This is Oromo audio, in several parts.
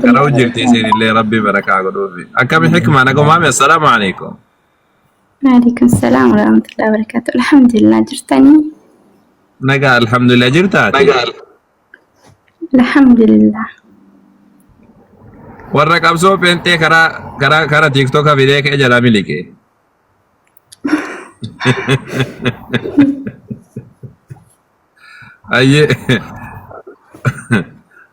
الله كراو جرتي وبركاته. سين اللي ربي بركة قدوبي أكمل حكمة أنا قوم السلام عليكم. وعليكم السلام ورحمة الله وبركاته. الحمد لله جرتني. نجا الحمد لله جرتاتي. الحمد لله. ورك أبصو بنتي كرا تيك توك فيديو كأجلا ملكي. أيه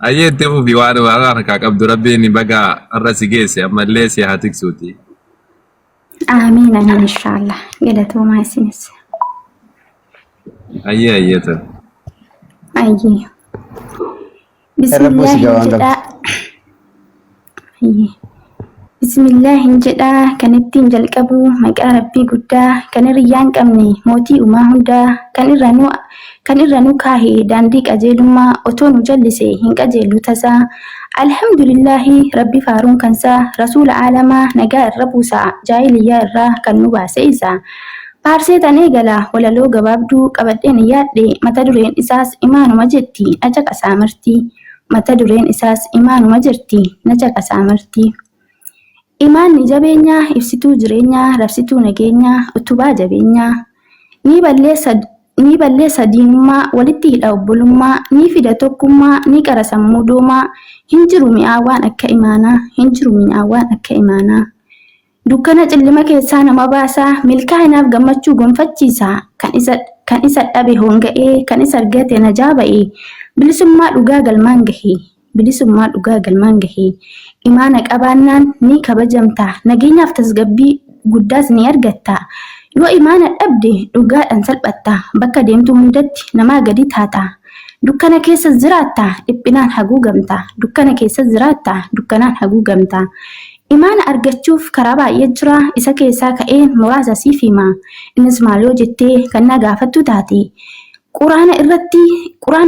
أيه تبو في وانا كاك عبد ربي إني بقى الرسيجيسي أما ليسي هاتك سوتي. آمين آمين إن شاء الله. قلت وما يسنس. أيه تر. أيه. بسم ربو الله سجوان جدا. أيه. بسم الله جدا كانت تنجل كبو مقا ربي قدا كان ريان كمني موتي وما هندا كان الرانو كاهي دانديك أجيل ما أتون جلسي هنك أجيل تسا الحمد لله ربي فارون كنسا رسول عالما نقا الربوسا جايليا الرا كان نبا سيسا بارسي تانيقلا ولا لو قبابدو قبدين يادي متدورين إساس إيمان مجرتي أجاك أسامرتي متدورين إساس إيمان مجرتي نجاك أسامرتي Imaanni jabeenyaa, ibsituu jireenyaa, rabsituu nageenyaa, utubaa jabeenyaa. Ni balleessa diinummaa, walitti hidha obbolummaa, ni fida tokkummaa, ni qara sammuu doomaa. Hin jiru mi'aawaan akka imaanaa, hin jiru mi'aawaan akka imaanaa. Dukkana cillima keessaa nama baasaa, milkaa'inaaf gammachuu gonfachiisaa. Kan isa dhabe honga'ee, kan isa argate najaa ba'ee. Bilisummaa dhugaa galmaan gahee. Bilisummaa dhugaa galmaan gahee. Imaana qabaannaan ni kabajamta. Nageenyaaf tasgabbii guddaas ni argatta. Yoo imaana dhabde dhugaadhaan salphatta. Bakka deemtu hundatti namaa gadi taata. Dukkana keessa jiraatta, dhiphinaan haguugamta. Dukkana keessa jiraatta, dukkanaan haguugamta. Imaana argachuuf karaa baay'ee jira. Isa keessaa ka'een muraasa siif hima. Innis maal yoo jettee kan na gaafattu taati. Quraana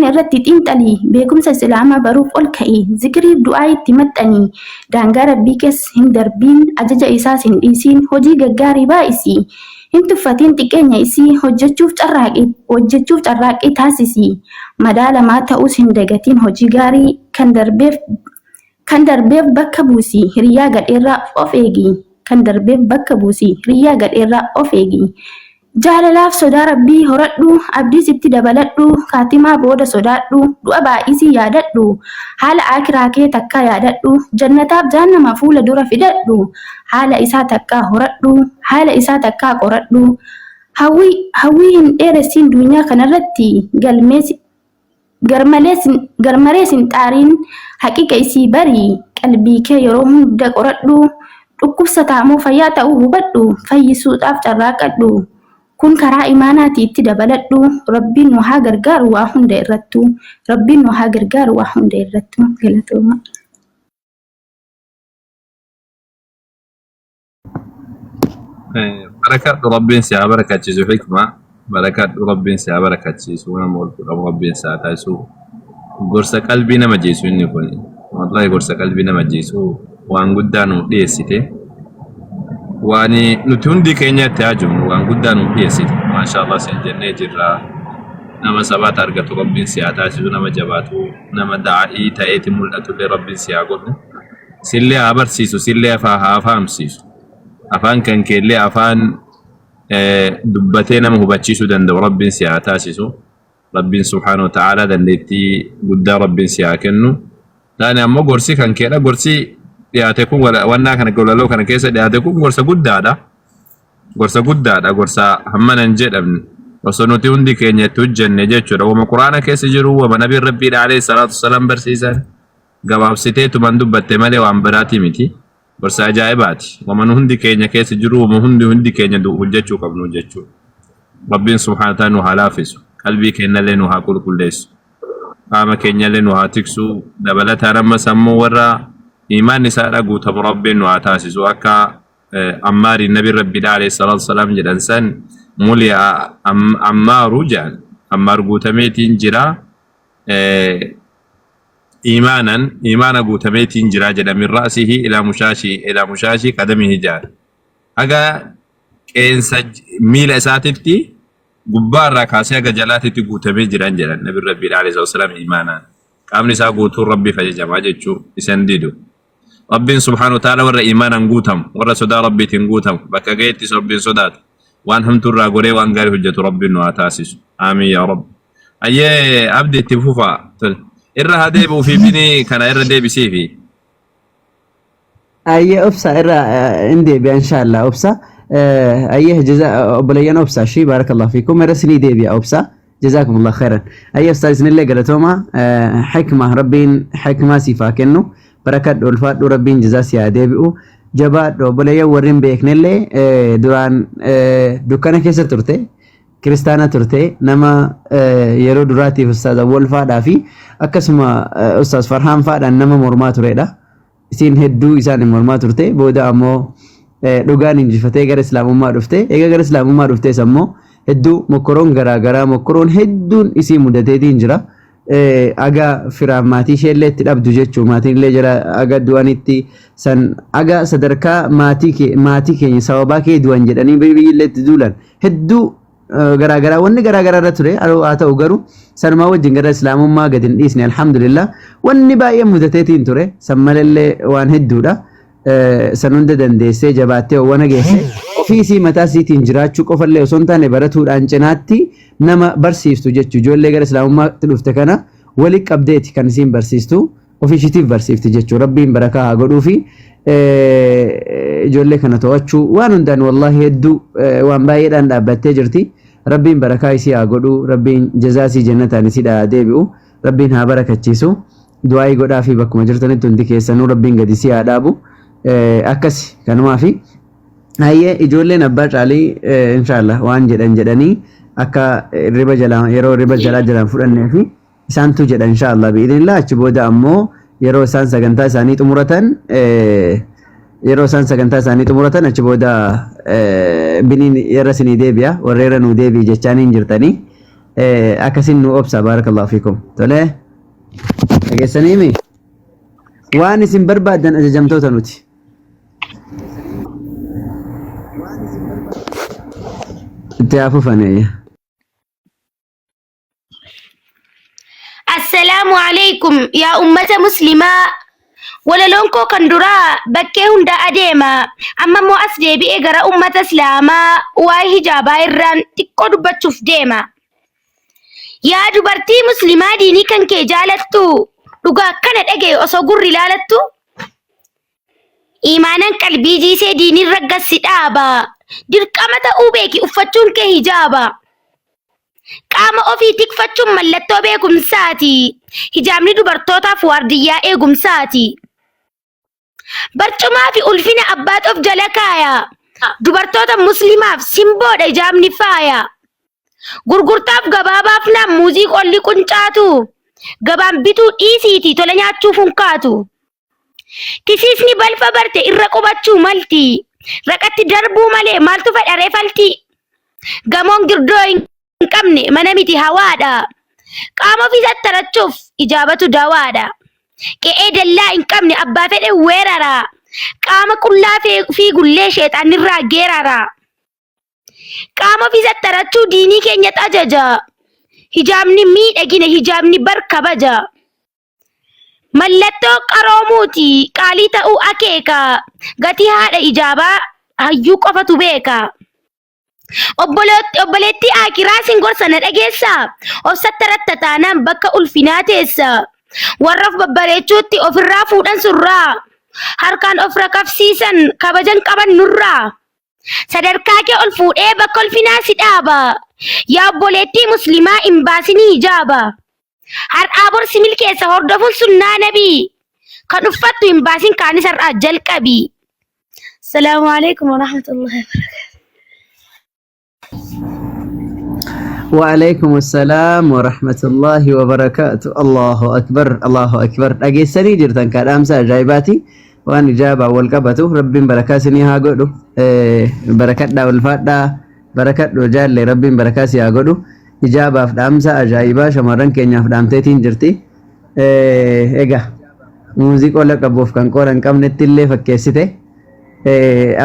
irratti xiinxalii beekumsa islaamaa baruuf ol ka'ii zikriif du'aa itti maxxanii daangaa rabbii keessa hin darbiin ajaja isaas hin dhiisiin hojii gaggaarii baay'isii hin tuffatiin xiqqeenya isii hojjechuuf carraaqqii taasisii madaalamaa ta'us hin dagatiin hojii gaarii kan darbeef bakka buusii hiriyaa gadheerraa of eegii kan darbeef bakka buusii hiriyaa gadheerraa of eegii. Jaalalaaf sodaa rabbii horadhu abdii sitti dabaladhu kaatimaa booda sodaadhu du'a baay'isii yaadadhu haala akiraa kee takkaa yaadadhu jannataaf jahannama fuula dura fidadhu haala isaa takkaa horadhu haala isaa takkaa qoradhu hawwii hin dheeressiin dunyaa kanarratti garmalees hin xaariin haqiqa isii barii qalbii kee yeroo hunda qoradhu dhukkubsataa moo fayyaa ta'uu hubadhu fayyisuudhaaf carraaqadhu. Kun karaa imaanaati itti dabaladhu rabbiin nu haa gargaaru waa hunda irrattu rabbiin nu haa gargaaru waa hunda irrattu galatooma. بركة ربين سيا بركة تجزو حكمة بركة ربين سيا بركة تجزو ونمول ربين سيا تجزو قرصة قلبنا مجيسو إني كوني والله قرصة قلبنا مجيسو وان قدانو ديسيتي واني نتوندي كينيا تاجم وان قدانو ديسيتي ما شاء الله سنجنة جرا نما سبات أرغتو ربين سيا تجزو نما جباتو نما دعائي تأيتي ملأتو لربين سيا قلن سيلي عبر سيسو سيلي أفهم سيسو أفان كان كيلي أفان دبتين مهبتشيسو دندو ربين سيا تاسيسو ربين سبحانه وتعالى دندتي قد ربين سيا كنو لأن أما قرسي كان كيلا قرسي ياتيكم وانا كان قولا لو كان كيسا ياتيكم قرسا قد دادا قرسا همنا نجد ابن وصنوتي هندي كينيا توجن نجيتشو وما قرآن كيسا جرو وما نبي ربي عليه الصلاة والسلام برسيسان قباب ستيتو من دبت مالي وعنبراتي متي برسا أجائباتي ومن هندي كينيا كيسا جرو وما هندي كينيا دو هجتشو قبل هجتشو ربين سبحانه وتعالى نوها لافسو قلبي كينا لنوها كل ديسو قام كينيا لنوها تكسو دبلتها رمى سمو ورا إيمان نساء قوتهم ربين وعتاسسو أكا أمار النبي ربي عليه الصلاة والسلام جد إنسان مولي أمار جان أمار قوتميتين جرا إيمانا قوتميتين جرا جد من رأسه إلى مشاشي قدمه جار أكا إنسان ميل أساتفتي قبار راكاسي أكا جلاتي قوتمي جران جران نبي ربي عليه الصلاة والسلام إيمانا قام نساء قوتو ربي فججم أججو إسان ديدو ربين سبحانه وتعالى ورا إيمانا نقوتهم ورا صدا ربي تنقوتهم بكا جيتس ربين صدات وان هم ترى قولي وان قال حجة ربي إنه أتاسس آمين يا رب أيه أبدي تفوفا إرى هديب وفي بني كان إرى ديب سيفي أيه أبسا إرى عندي إن شاء الله أبسا أيه جزاء بليان أبسا شي بارك الله فيكم رسني ديبي أبسا جزاكم الله خيرا أيه أستاذ نلقى قلتوما حكمة ربين حكمة سيفا كنو بركات والفات ربين جزاء سيادة بيو جبات وبليا ورين بيكن اللي دوران دكانة كيسر ترتي كريستانا ترتي نما يرو دراتي في أستاذ والفات دافي أكسما أستاذ فرحان فات نما مرمات ريدا سين هدو إسان مرمات ترتي بودا أمو دوغان إنجفتي غير إسلام ما رفته إيجا غير إسلام ما رفته سمو هدو مكرون غرا مكرون هدون إسي مدته دينجرا aga fira maatii isheelleetti dhabdu jechuu maatiin illee jira aga du'anitti san aga sadarkaa maatii keenya sababaa kee du'an jedhanii biyyilleetti duulan hedduu garaagaraa wanni garaagaraa irra ture haa ta'u garuu sanumaa wajjin gara islaamummaa gadi hin dhiisne alhamdulillah wanni baay'ee mudateetiin ture san malallee waan hedduudha san hunda dandeessee jabaattee owwana geesse ofiisii mataa isiitiin jiraachuu qofallee osoo hin taane baratuudhaan cinaatti nama barsiiftu jechuu ijoollee gara islaamummaatti dhufte kana wali qabdeeti kan isiin barsiistu ofiishitiif barsiifti jechuu rabbiin barakaa haa godhuu fi ijoollee kana to'achuu waan hundaan wallahi hedduu waan baay'eedhaan dhaabbattee jirti rabbiin barakaa isii haa godhuu rabbiin jazaasii jannataan isii haa deebi'u rabbiin haa barakachiisu du'aa'ii godhaa fi bakkuma jirtanitti hundi keessanuu rabbiin gadi isii haa dhaabu akkasi kanumaa fi hayyee ijoolleen abbaa caalii inshaallah waan jedhanii akka riba jalaa yeroo riba jalaa jalaan fudhannee fi isaantu jedha inshaallah bi'idinillah achi booda ammoo yeroo isaan sagantaa isaanii xumuratan achi booda biniin yerra sinii deebi'a warreera nuu deebii jechaaniin jirtanii akkasin nu obsa baarakallahu fiikum tolee dhageessaniimi waan isin barbaadan ajajamtoota nuti itti hafuufaneeyya. السلام عليكم يا أمة مسلمة ولا لونكو كندرا بكي هندا أديما أما مو أسدي بإقرا أمة إسلاما واي هجابا إران تكود بتشوف ديما يا دبرتي مسلمة ديني كان كي جالتو لغا كانت أجي أصغر لالتو إيمانا قلبي جيسي ديني رقص ستابا دير كامتا أوبيكي أفتشون كهجابا qaama ofii tikfachuun mallattoo beekumsaati. Hijaabni dubartootaaf waardiyyaa eegumsaati. Barcumaa fi ulfina abbaat of jala kaaya. Dubartoota muslimaaf simboodha hijaabni faaya. Gurgurtaaf gabaabaaf naan muuziq olli quncaatu. Gabaan bituu dhiisiiti tola nyaachuuf hunkaatu. Tisiisni balfa barte irra qubachuu malti. Raqatti darbuu malee maaltu fedharee falti. Gamoon girdoo hin qabne mana miti hawaadha. Qaama ofii sattarachuuf ijaabatu dawaadha. Qe'ee dallaa hin qabne abbaa fedhe weerara. Qaama qullaa fi gullee sheexaanirraa geerara. Qaama ofii sattarachuu diinii keenyatti ajaja. Hijaabni miidhagina hijaabni bar kabaja. Mallattoo qaroomuuti qaalii ta'uu akeeka. Gatii haadha ijaabaa hayyuu qofatu beeka. Obboleettii Akiraa sin gorsana dhageessa. Of sattaratta taanaan bakka ulfinaa teessa. Warra of babbareechuutti ofirraa fuudhan surraa. Harkaan of rakabsiisan kabajan qaban nurraa. Sadarkaa kee ol fuudhee bakka ulfinaa si dhaaba. Yaa obboleettii muslimaa hin baasinii hijaaba. Har'aa borsi milkeessa hordofuun sunnaa nabii. Kan uffattu hin baasin kaanis har'aa jalqabi. Salaamu alaikum wa rahmatullahi wa barakatuh. وعليكم السلام ورحمة الله وبركاته. الله أكبر الله أكبر أجسني جرتن كلام سجايباتي وأن إجابة والقبته رب بركاسني هاجدو بركات دا والفات دا بركات رجال لرب بركاسي هاجدو إجابة فدام سجايبا شمرن كينيا فدام تيتين جرتي إيجا موسيقى ولا كبوف كان كورن كم نتيلة فكيسته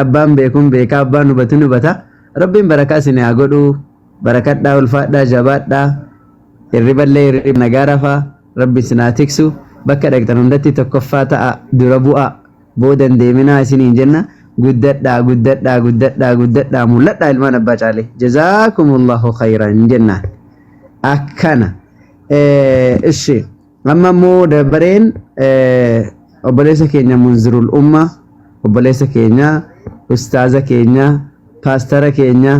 أبان بيكون بيكا أبان نبتو نبتا رب بركاسني هاجدو barakat da ulfaat da jabaat da irriballee irrib nagaarafa rabbi sinaa tiksu bakka dhaqxan hundatti tokkoffaa ta'a dura bu'a بودن ديمنا سنين جنة قددا مولدا المان أبا جالي جزاكم الله خيرا جنة أكنا الشيء أما مو دبرين وبليس كينيا منذر الأمة وبليس كينيا أستاذة كينيا باسترة كينيا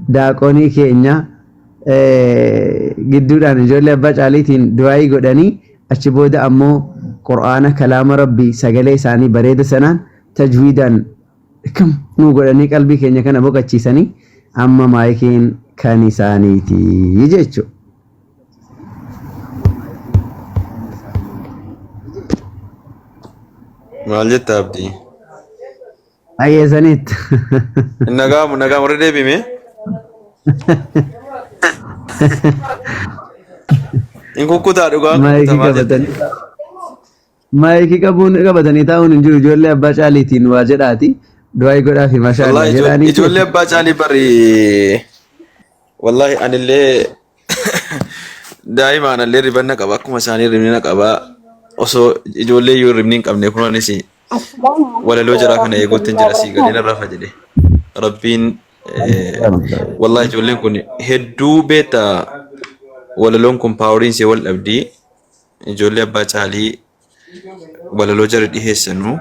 داقوني كينيا جدودان جولي أبا جاليتين دعائي قداني أشبودا أمو قرآن كلام ربي سجلي ساني بريد سنان تجويدا كم نو قداني قلبي كينيا كان أبوك أتشيساني أما مايكين كاني سانيتي يجيشو maal jetta abdii أي سنيت nagaamu warra deebime in kukkutaa dhugaa maayikii qabatanii taa'uun hin jiru ijoollee abbaa caaliitiin waa jedhaati du'aa godhaa fi maashaallah jedhanii ijoollee abbaa caalii bari wallahi anillee daa'imaan allee ribanna qaba akkuma isaanii ribnina qaba osoo ijoollee yoo ribni hin qabne kunanis walaloo jaraa kana eeguutti hin jira sii galiin irraa jedhe rabbiin wallahi ijoolleen kun hedduu beeta walaloon kun paawuriin see wal dhabdii ijoollee abbaa caalii walaloo jara dhiheessanu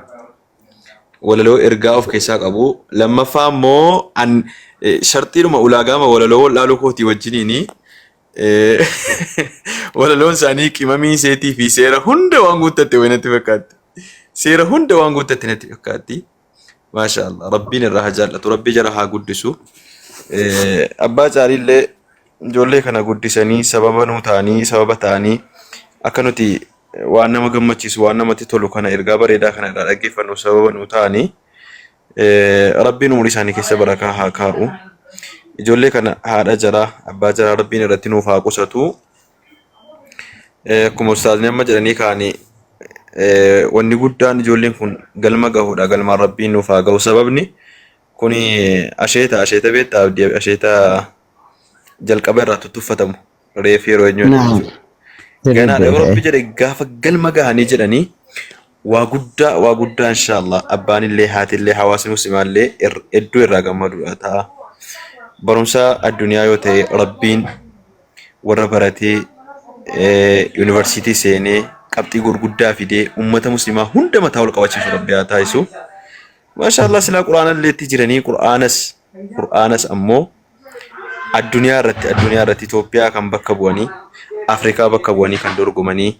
walaloo ergaa of keessaa qabu lammaffaa immoo an sharxiidhuma ulaagaama walaloo wal dhaaluu kootii wajjiniini walaloon isaanii qimamii seetii fi seera hunda waan guuttatte waynatti fakkaatti seera hunda waan guuttatte natti fakkaatti maashaallah rabbiin irraa haa jaallatu rabbii jara haa guddisu abbaa caaliillee ijoollee kana guddisanii sababa nuu ta'anii sababa ta'anii akka nuti waan nama gammachiisu waan namatti tolu kana ergaa bareedaa kana irraa dhaggeeffannu sababa nuu ta'anii rabbiin umurii isaanii keessa barakaa haa kaa'u ijoollee kana haadha jaraa abbaa jaraa rabbiin irratti nuuf haa qusatu akkuma ustaazni amma jedhanii kaanii wanni guddaan ijoolleen kun galma gahuudha galmaan rabbiin nuuf haa gahu sababni kuni asheeta beektaa abdii asheeta jalqaba irraa tuttuffatamu reef yeroo eenyuun ganaadha yoo rabbi jedhe gaafa galma gahanii jedhanii waa guddaa inshaallah abbaanillee haatillee hawaasni muslimaallee hedduu irraa gammaduudha ta'a barumsa addunyaa yoo ta'e rabbiin warra baratee yuunivarsiitii seenee qabxii gurguddaa fidee ummata muslimaa hunda mataa ol qabachiisu rabbi haa taasisu maashaallah silaa quraanallee itti jiranii quraanas ammoo addunyaa irratti Itoophiyaa kan bakka bu'anii Afrikaa bakka bu'anii kan dorgomanii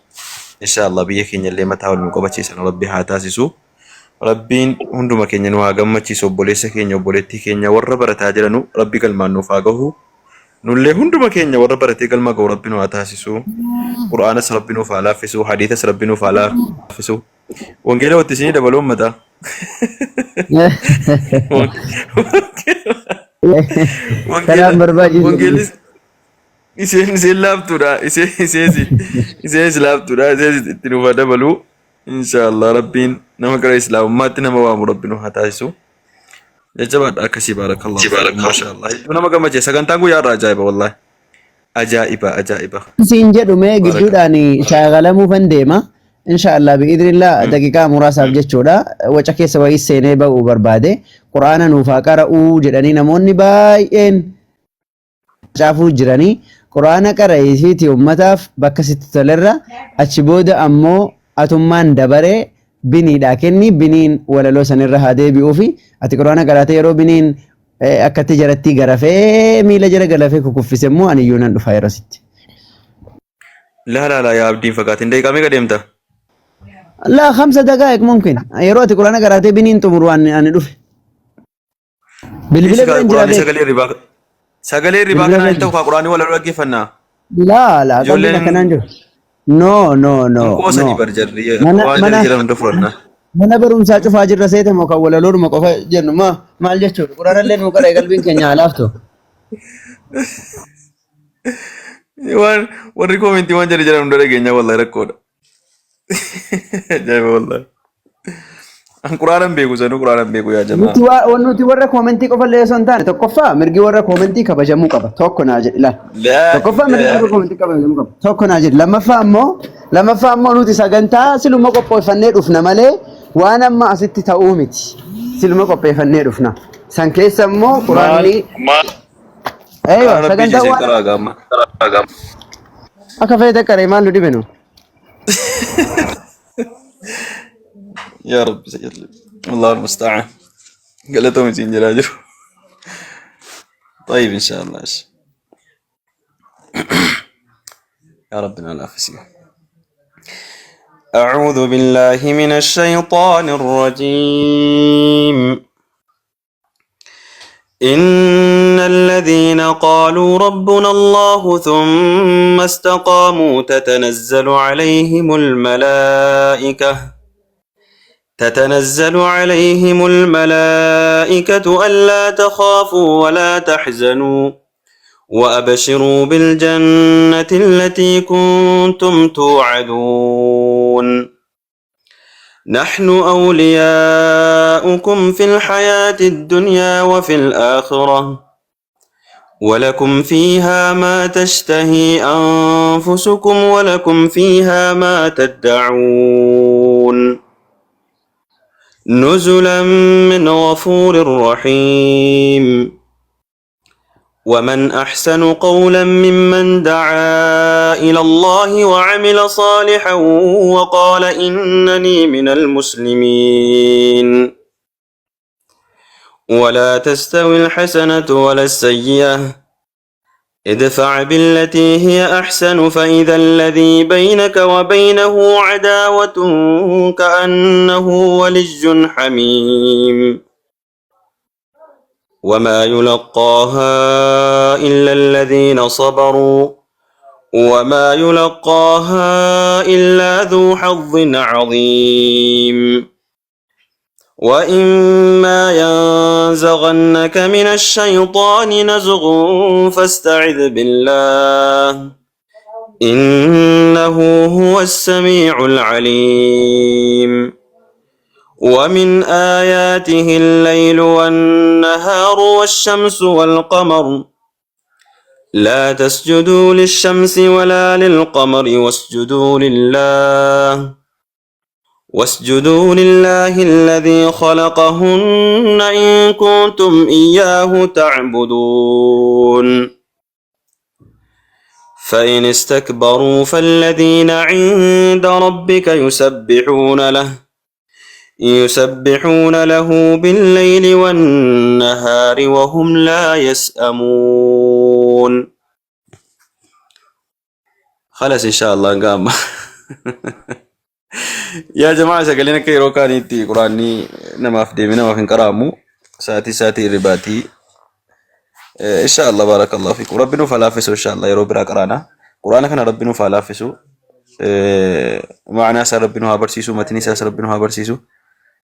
inshaallah biyya keenya illee mataa ol nu qabachiisan rabbi haa taasisu rabbiin hunduma keenya nu haa gammachiisu obboleessa keenya obboleettii keenya warra barataa jiranu rabbi galmaan nuuf haa gahu nullee hunduma keenya warra baratee galma gahu rabbi nu haa taasisu quraanas rabbi nuuf haa laaffisu hadiisas rabbi nuuf haa laaffisu wangeela wattisinii dabaluu ummataa Kalam berbaju. Wangelis iseen laaftuudha iseen laaftuudha iseen itti nuuf dabalu inshaallah rabbiin nama gara islaamummaatti nama waamu rabbi nu haa taasisu jajjabaadha akkasii baarakallahu maashaallah nama gammachiisa sagantaan guyyaa irraa ajaa'iba wallahi ajaa'iba siin jedhume gidduudhaan shaagalamuufan deema inshaallah bi'idhnillah daqiiqaa muraasaaf jechuudha waca keessa wayii seenee ba'uu barbaade quraana nuuf haa qara'uu jedhanii namoonni baay'een caafuu jiranii quraana qara'isiiti ummataaf bakka sitti tolerra achi booda ammoo atummaan dabaree biniidha kenni biniin walaloo sanirra haa deebi'uufi ati quraana qaraatee yeroo biniin akkatti jaratti garafee miila jara galafee kukuffise immoo aniyyuu nan dhufa yeroo sitti. لا يا عبدين فقاتين دقيقة ميقا ديمتا لا 5 دقائق ممكن يروتي قرانا قراتي بنين تمروان أنا دوف بالبلد رنجرا ساقلي الربا كان انتو قراني ولا رقي فنا لا قلنا كان انجو نو قوسني برجرية وانا جرى من دفرنا mana barumsaa cufaa jirra seete moo kan walaloodhuma qofa jennu maal jechuudha quraana illee nu qaree qalbiin keenya alaaftu warri koomentii waan jedhe jedhan hunda dhageenya wallahi rakkoodha ajaa'iba wallahi an quraanan beeku sanuu quraanan beeku yaa jamaa nuti warra koomentii qofa illee osoo hin taane tokkoffaa mirgi warra koomentii kabajamuu qaba tokko naa jedhi laal tokkoffaa mirgi warra koomentii kabajamuu qaba tokko naa jedhi lammaffaa ammoo nuti sagantaa siluma qopheeffannee dhufna malee وانا ما أسيت تأومتي سلمك وبيفني رفنا سانكيس مو قراني ايوه ربي سكن جيسين دوا كرا قام أكفيت كريمان لودي بنو يا رب سجل الله المستعان قالتهم يزين جلاجر طيب إن شاء الله يا ربنا لا فسيح أعوذ بالله من الشيطان الرجيم إن الذين قالوا ربنا الله ثم استقاموا تتنزل عليهم الملائكة ألا تخافوا ولا تحزنوا وأبشروا بالجنة التي كنتم توعدون نحن أولياؤكم في الحياة الدنيا وفي الآخرة ولكم فيها ما تشتهي أنفسكم ولكم فيها ما تدعون نزلا من غفور رحيم ومن أحسن قولا ممن دعا إلى الله وعمل صالحا وقال إنني من المسلمين ولا تستوي الحسنة ولا السيئة ادفع بالتي هي أحسن فإذا الذي بينك وبينه عداوة كأنه ولي حميم وما يلقاها إلا الذين صبروا وما يلقاها إلا ذو حظ عظيم وإما ينزغنك من الشيطان نزغ فاستعذ بالله إنه هو السميع العليم ومن آياته الليل والنهار والشمس والقمر لا تسجدوا للشمس ولا للقمر واسجدوا لله الذي خلقهن إن كنتم إياه تعبدون فإن استكبروا فالذين عند ربك يسبحون له بالليل والنهار وهم لا يسأمون خلاص إن شاء الله قام يا جماعة سقلنا كيرو كانت قرآني نما في كرامو ساتي رباتي إن شاء الله بارك الله فيكم ربنا فلافسه إن شاء الله يا رب قرانا قرآن كان ربنا فلافسه معنى سر ربنا هابرسيسو متني سر ربنا هابرسيسو